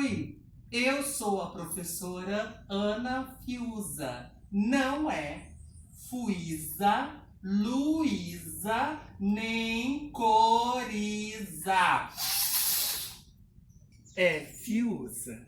Oi, eu sou a professora Ana Fiuza. Não é Fuiza, Luísa, nem Coriza. É Fiuza.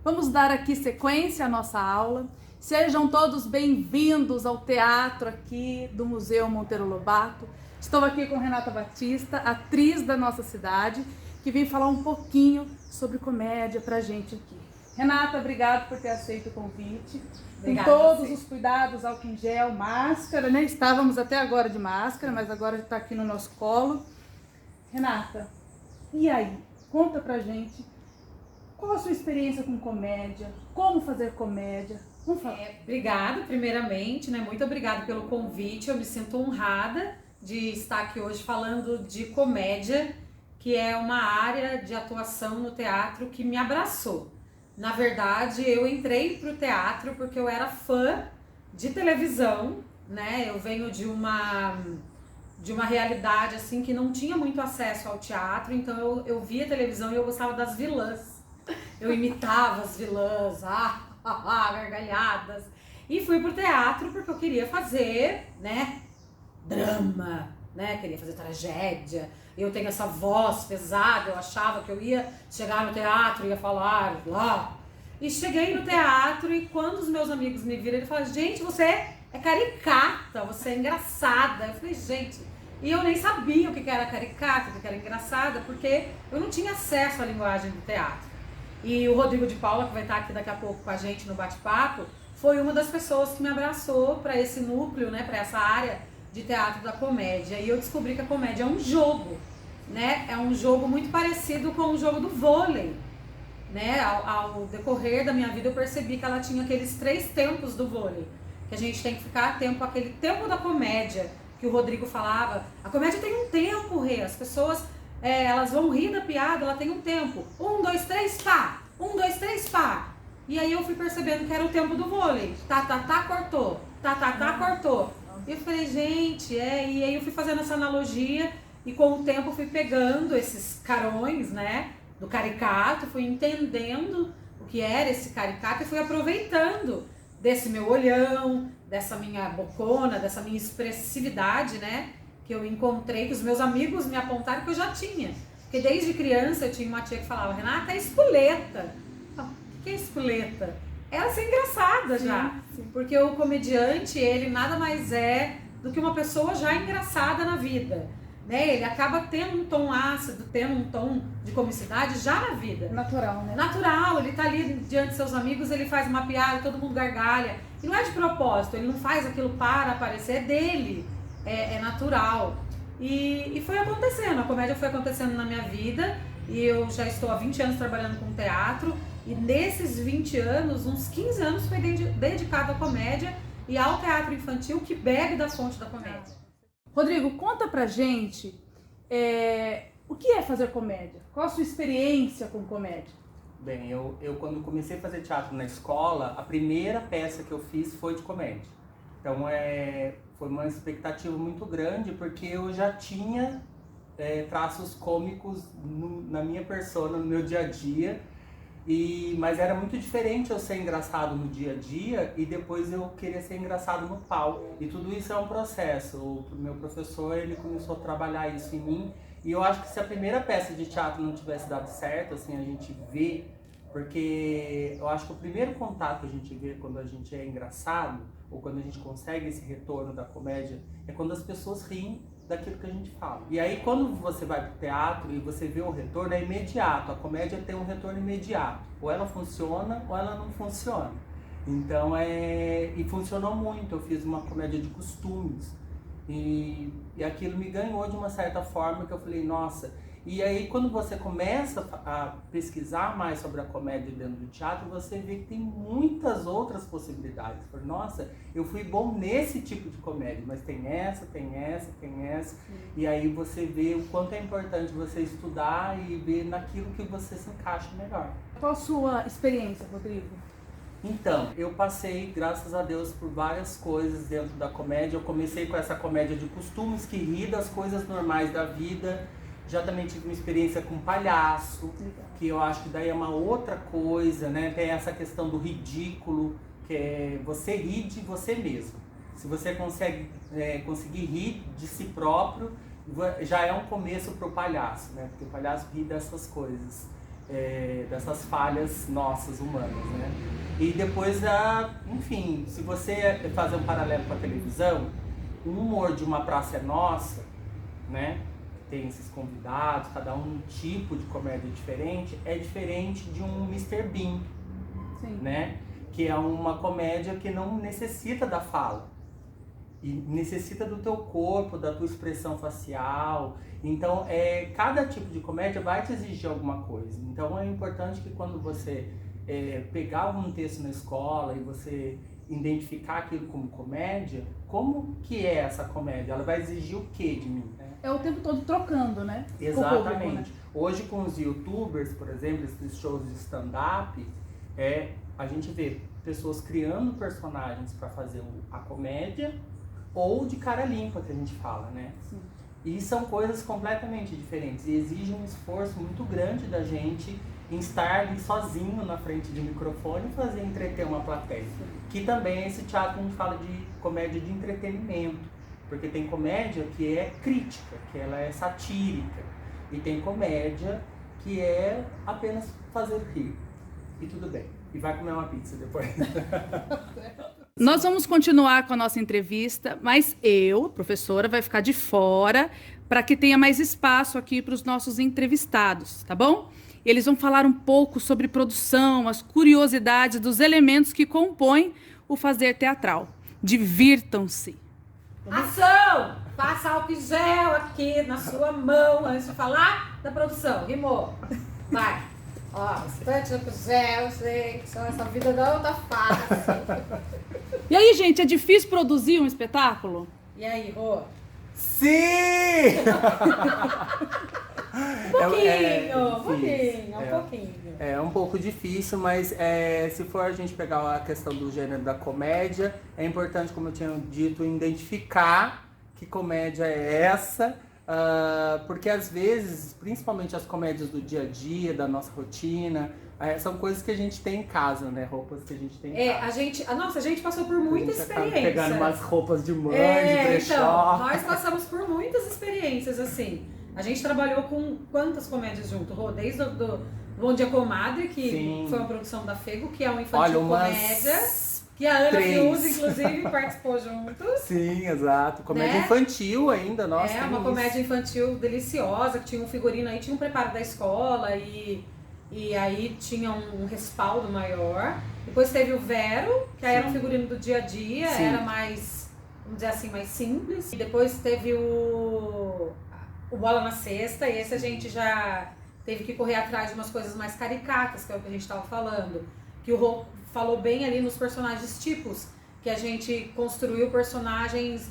Vamos dar aqui sequência à nossa aula. Sejam todos bem-vindos ao teatro aqui do Museu Monteiro Lobato. Estou aqui com Renata Batista, atriz da nossa cidade, que vem falar um pouquinho sobre comédia pra gente aqui. Renata, obrigado por ter aceito o convite. Obrigada, com todos os cuidados, álcool em gel, máscara, né? Estávamos até agora de máscara, mas agora está aqui no nosso colo. Renata, e aí? Conta pra gente qual a sua experiência com comédia, como fazer comédia. Vamos falar. Obrigada, primeiramente, né? Muito obrigada pelo convite. Eu me sinto honrada de estar aqui hoje falando de comédia, que é uma área de atuação no teatro que me abraçou. Na verdade, eu entrei pro teatro porque eu era fã de televisão, né? Eu venho de uma realidade assim que não tinha muito acesso ao teatro, então eu via televisão e eu gostava das vilãs. Eu imitava as vilãs, gargalhadas. E fui pro teatro porque eu queria fazer, né, drama, né, queria fazer tragédia. Eu tenho essa voz pesada, eu achava que eu ia chegar no teatro e ia falar lá. E cheguei no teatro e quando os meus amigos me viram, eles falaram: gente, você é caricata, você é engraçada. Eu falei: gente, e eu nem sabia o que era caricata, o que era engraçada, porque eu não tinha acesso à linguagem do teatro. E o Rodrigo de Paula, que vai estar aqui daqui a pouco com a gente no bate-papo, foi uma das pessoas que me abraçou para esse núcleo, né, para essa área de teatro da comédia. E eu descobri que a comédia é um jogo, né? É um jogo muito parecido com o jogo do vôlei, né? Ao decorrer da minha vida eu percebi que ela tinha aqueles 3 tempos do vôlei, que a gente tem que ficar atento àquele tempo da comédia que o Rodrigo falava. A comédia tem um tempo, Rê. As pessoas elas vão rir da piada, ela tem um tempo. 1, 2, 3, pá! 1, 2, 3, pá! E aí eu fui percebendo que era o tempo do vôlei. Tá, cortou. Tá, cortou. E eu falei: gente, e aí eu fui fazendo essa analogia e com o tempo fui pegando esses carões, né, do caricato, fui entendendo o que era esse caricato e fui aproveitando desse meu olhão, dessa minha bocona, dessa minha expressividade, né, que eu encontrei, que os meus amigos me apontaram que eu já tinha. Porque desde criança eu tinha uma tia que falava: Renata, é espoleta. O que é espoleta? Ela é engraçada já. Sim. Porque o comediante, ele nada mais é do que uma pessoa já engraçada na vida, né? Ele acaba tendo um tom ácido, tendo um tom de comicidade já na vida. Natural, né? Natural, ele tá ali diante de seus amigos, ele faz uma piada, todo mundo gargalha. E não é de propósito, ele não faz aquilo para aparecer, é dele. É natural. E foi acontecendo, a comédia foi acontecendo na minha vida. E eu já estou há 20 anos trabalhando com teatro. E nesses 20 anos, uns 15 anos foi dedicado à comédia e ao teatro infantil, que bebe da fonte da comédia. Rodrigo, conta pra gente o que é fazer comédia? Qual a sua experiência com comédia? Bem, eu quando comecei a fazer teatro na escola, a primeira peça que eu fiz foi de comédia. Então foi uma expectativa muito grande, porque eu já tinha traços cômicos na minha persona, no meu dia a dia. Mas era muito diferente eu ser engraçado no dia a dia e depois eu querer ser engraçado no palco. E tudo isso é um processo. O meu professor, ele começou a trabalhar isso em mim. E eu acho que se a primeira peça de teatro não tivesse dado certo, assim, a gente vê, porque eu acho que o primeiro contato que a gente vê quando a gente é engraçado, ou quando a gente consegue esse retorno da comédia, é quando as pessoas riem daquilo que a gente fala. E aí quando você vai pro teatro e você vê o retorno, é imediato. A comédia tem um retorno imediato. Ou ela funciona ou ela não funciona. Então e funcionou muito. Eu fiz uma comédia de costumes. E aquilo me ganhou de uma certa forma, que eu falei: nossa. E aí quando você começa a pesquisar mais sobre a comédia dentro do teatro, você vê que tem muitas outras possibilidades. Eu falei: nossa, eu fui bom nesse tipo de comédia, mas tem essa. E aí você vê o quanto é importante você estudar e ver naquilo que você se encaixa melhor. Qual a sua experiência, Rodrigo? Então, eu passei, graças a Deus, por várias coisas dentro da comédia. Eu comecei com essa comédia de costumes, que ri das coisas normais da vida. Já também tive uma experiência com palhaço. que eu acho que daí é uma outra coisa, né? Tem essa questão do ridículo, que é você rir de você mesmo. Se você conseguir rir de si próprio, já é um começo pro palhaço, né? Porque o palhaço ri dessas coisas, dessas falhas nossas, humanas, né? E depois, enfim, se você fazer um paralelo com a televisão, o humor de Uma Praça é Nossa, né? Tem esses convidados, cada um tipo de comédia diferente, é diferente de um Mr. Bean, Sim. né? Que é uma comédia que não necessita da fala. E necessita do teu corpo, da tua expressão facial. Então, cada tipo de comédia vai te exigir alguma coisa. Então, é importante que quando você pegar algum texto na escola e você identificar aquilo como comédia, como que é essa comédia? Ela vai exigir o que de mim? Né? É o tempo todo trocando, né? Exatamente. Com o público, né? Hoje, com os youtubers, por exemplo, esses shows de stand-up, a gente vê pessoas criando personagens para fazer a comédia, ou de cara limpa, que a gente fala, né? Sim. E são coisas completamente diferentes e exigem um esforço muito grande da gente em estar ali sozinho na frente de um microfone e fazer entreter uma plateia. Que também é esse teatro que a gente fala de comédia de entretenimento, porque tem comédia que é crítica, que ela é satírica, e tem comédia que é apenas fazer rir. E tudo bem. E vai comer uma pizza depois. Nós vamos continuar com a nossa entrevista, mas eu, professora, vai ficar de fora para que tenha mais espaço aqui para os nossos entrevistados, tá bom? Eles vão falar um pouco sobre produção, as curiosidades dos elementos que compõem o fazer teatral. Divirtam-se! Ação! Passa álcool em gel aqui na sua mão antes de falar da produção. Rimou. Vai. Ó, bastante álcool em gel, gente. Essa vida não tá fácil. E aí, gente, é difícil produzir um espetáculo? E aí, Rô? Sim! Um pouquinho. É um pouco difícil, mas se for a gente pegar a questão do gênero da comédia, é importante, como eu tinha dito, identificar que comédia é essa, porque às vezes, principalmente as comédias do dia a dia, da nossa rotina, são coisas que a gente tem em casa, né? Roupas que a gente tem em casa. A gente passou por muita experiência. Pegando umas roupas de mãe, de brechó. Então, nós passamos por muitas experiências, assim. A gente trabalhou com quantas comédias junto, Rô? Desde do Bom Dia Comadre, que Sim. foi uma produção da Fego, que é um infantil comédia. Que a Ana 3. Fiuza, inclusive, participou junto. Sim, exato. Comédia Né? infantil ainda, nossa. Uma comédia infantil deliciosa, que tinha um figurino aí, tinha um preparo da escola e aí tinha um respaldo maior. Depois teve o Vero, que aí era um figurino do dia a dia, Sim. era mais, vamos dizer assim, mais simples. E depois teve o Bola na Cesta, e esse a gente já teve que correr atrás de umas coisas mais caricatas, que é o que a gente estava falando. Que o Rô falou bem ali nos personagens tipos, que a gente construiu personagens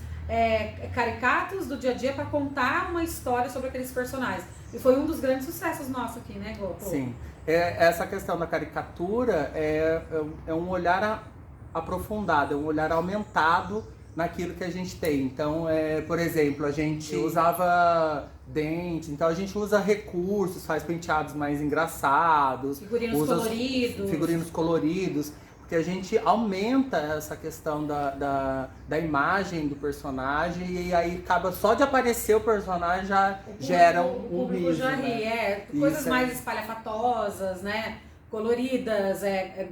caricatos do dia a dia para contar uma história sobre aqueles personagens. E foi um dos grandes sucessos nossos aqui, né, Gô? Sim. Essa questão da caricatura é um olhar aprofundado, é um olhar aumentado naquilo que a gente tem. Então, por exemplo, a gente usava dente, então a gente usa recursos, faz penteados mais engraçados. Figurinos coloridos. Porque a gente aumenta essa questão da imagem do personagem e aí acaba só de aparecer o personagem já gera um riso. O público já ri, coisas mais espalhafatosas, né? Coloridas,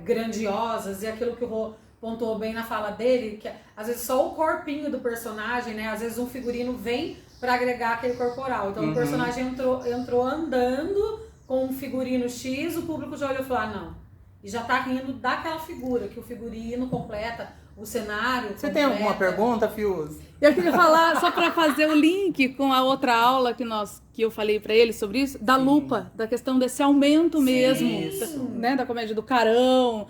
grandiosas, e aquilo que o Rô pontuou bem na fala dele, que às vezes só o corpinho do personagem, né? Às vezes um figurino vem para agregar aquele corporal. Então o personagem entrou andando com um figurino X, o público já olhou e falou, não. E já tá rindo daquela figura, que o figurino completa, o cenário. Você tem alguma pergunta, Fius? Eu queria falar, só para fazer o link com a outra aula que eu falei para ele sobre isso, da lupa, da questão desse aumento mesmo, né, da comédia do carão,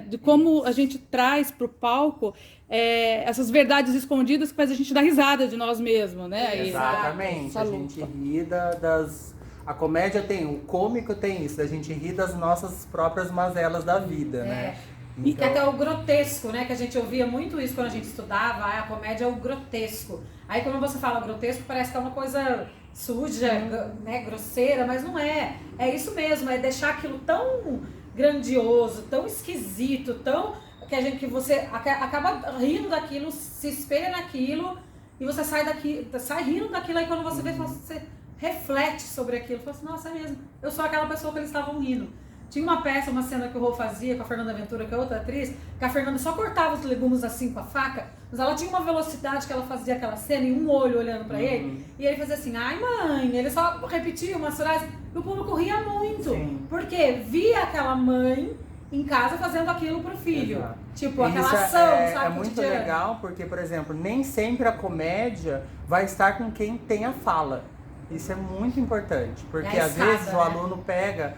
de como a gente traz pro palco essas verdades escondidas que faz a gente dar risada de nós mesmos, né? Exatamente, a gente ri das... A comédia o cômico tem isso, a gente ri das nossas próprias mazelas da vida, né? E até o grotesco, né? Que a gente ouvia muito isso quando a gente estudava, a comédia é o grotesco. Aí quando você fala grotesco, parece que é uma coisa suja, né, grosseira, mas não é. É isso mesmo, é deixar aquilo tão grandioso, tão esquisito, tão que você acaba rindo daquilo, se espelha naquilo e você sai rindo daquilo, aí quando você vê, você reflete sobre aquilo, fala assim, nossa, é mesmo, eu sou aquela pessoa que eles estavam rindo. Tinha uma peça, uma cena que o Rô fazia com a Fernanda Ventura, que é outra atriz, que a Fernanda só cortava os legumes assim com a faca, mas ela tinha uma velocidade que ela fazia aquela cena e um olho olhando pra ele, e ele fazia assim, ai mãe, ele só repetia umas frases, e o público ria muito, porque via aquela mãe em casa fazendo aquilo pro filho. Exato. Tipo, aquela ação, sabe? É muito legal, porque, por exemplo, nem sempre a comédia vai estar com quem tem a fala. Isso é muito importante, porque às vezes o aluno pega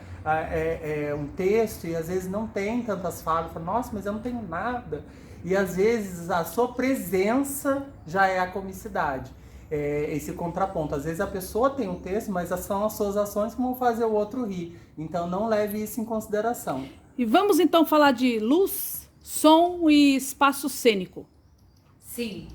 um texto e às vezes não tem tantas falas, fala, nossa, mas eu não tenho nada. E às vezes a sua presença já é a comicidade, esse contraponto. Às vezes a pessoa tem um texto, mas são as suas ações que vão fazer o outro rir. Então não leve isso em consideração. E vamos então falar de luz, som e espaço cênico. Sim.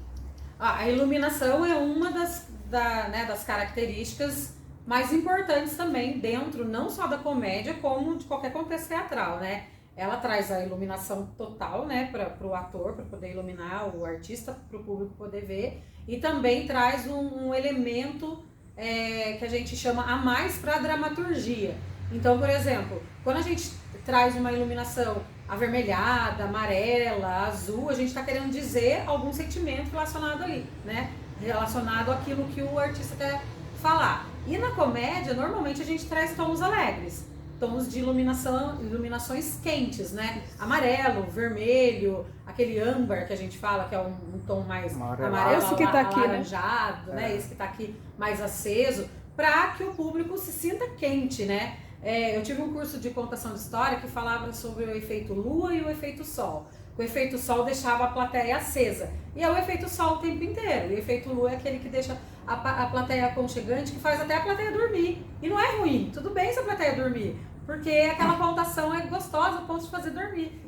A iluminação é uma das características mais importantes também dentro, não só da comédia, como de qualquer contexto teatral, né? Ela traz a iluminação total, né, para o ator, para poder iluminar o artista, para o público poder ver, e também traz um elemento que a gente chama a mais para a dramaturgia. Então, por exemplo, quando a gente traz uma iluminação avermelhada, amarela, azul, a gente está querendo dizer algum sentimento relacionado ali, né? Relacionado àquilo que o artista quer falar. E na comédia, normalmente a gente traz tons alegres, tons de iluminações quentes, né? Amarelo, vermelho, aquele âmbar que a gente fala, que é um tom mais amarelo, esse que tá aqui, alaranjado, né? Esse que está aqui mais aceso, para que o público se sinta quente, né? Eu tive um curso de contação de história que falava sobre o efeito lua e o efeito sol. O efeito sol deixava a plateia acesa. E é o efeito sol o tempo inteiro. E o efeito lua é aquele que deixa a plateia aconchegante, que faz até a plateia dormir. E não é ruim, tudo bem se a plateia dormir. Porque aquela contação é gostosa a ponto de fazer dormir.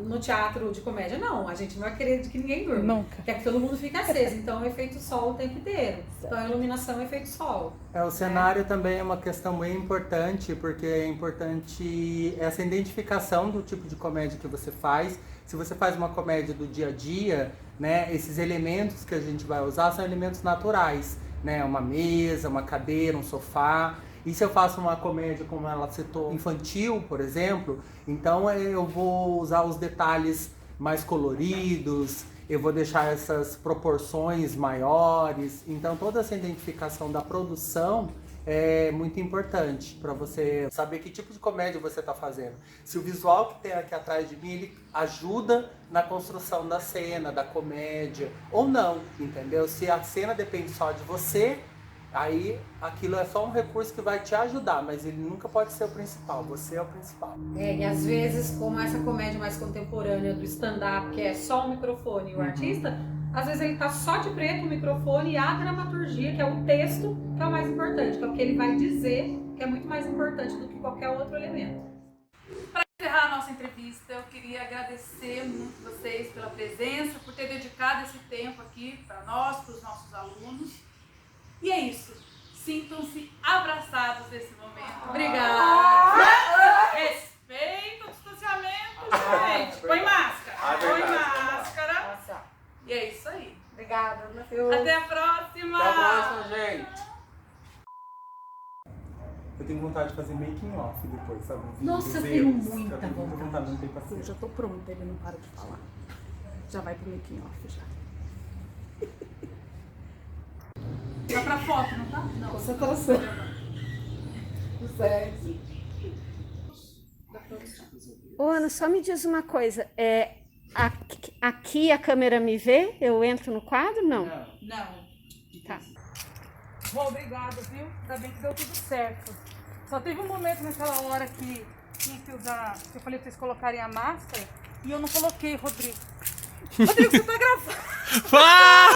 No teatro de comédia, não. A gente não vai querer que ninguém durma. Nunca. Quer que todo mundo fique aceso. Então, é o efeito sol o tempo inteiro. Então, a iluminação é o efeito sol. O cenário também é uma questão bem importante, porque é importante essa identificação do tipo de comédia que você faz. Se você faz uma comédia do dia a dia, né, esses elementos que a gente vai usar são elementos naturais, né? Uma mesa, uma cadeira, um sofá. E se eu faço uma comédia, como ela citou, infantil, por exemplo, então eu vou usar os detalhes mais coloridos, eu vou deixar essas proporções maiores. Então toda essa identificação da produção é muito importante para você saber que tipo de comédia você está fazendo. Se o visual que tem aqui atrás de mim, ele ajuda na construção da cena, da comédia, ou não, entendeu? Se a cena depende só de você, aí aquilo é só um recurso que vai te ajudar, mas ele nunca pode ser o principal, você é o principal. E às vezes, como essa comédia mais contemporânea do stand-up, que é só o microfone e o artista, às vezes ele tá só de preto, o microfone e a dramaturgia, que é o texto, que é o mais importante, que é o que ele vai dizer, que é muito mais importante do que qualquer outro elemento. Para encerrar a nossa entrevista, eu queria agradecer muito vocês pela presença, por ter dedicado esse tempo aqui para nós, para os nossos alunos. E é isso. Sintam-se abraçados nesse momento. Obrigada! Respeita o distanciamento, gente. Põe máscara. Põe máscara. Nossa. E é isso aí. Obrigada. Até a próxima. Até a próxima, gente. Eu tenho vontade de fazer making off depois, sabe? Nossa, eu tenho muita vontade, não tenho Eu paciência. já tô pronta, ele não para de falar. Já vai pro making off já. Tá pra foto, não tá? Não. Concentração. Certo. Ô, Ana, só me diz uma coisa. Aqui a câmera me vê? Eu entro no quadro? Não. Não. Tá. Bom, obrigada, viu? Ainda bem que deu tudo certo. Só teve um momento naquela hora que tinha que usar, que eu falei pra vocês colocarem a máscara e eu não coloquei, Rodrigo. Rodrigo, você tá gravando?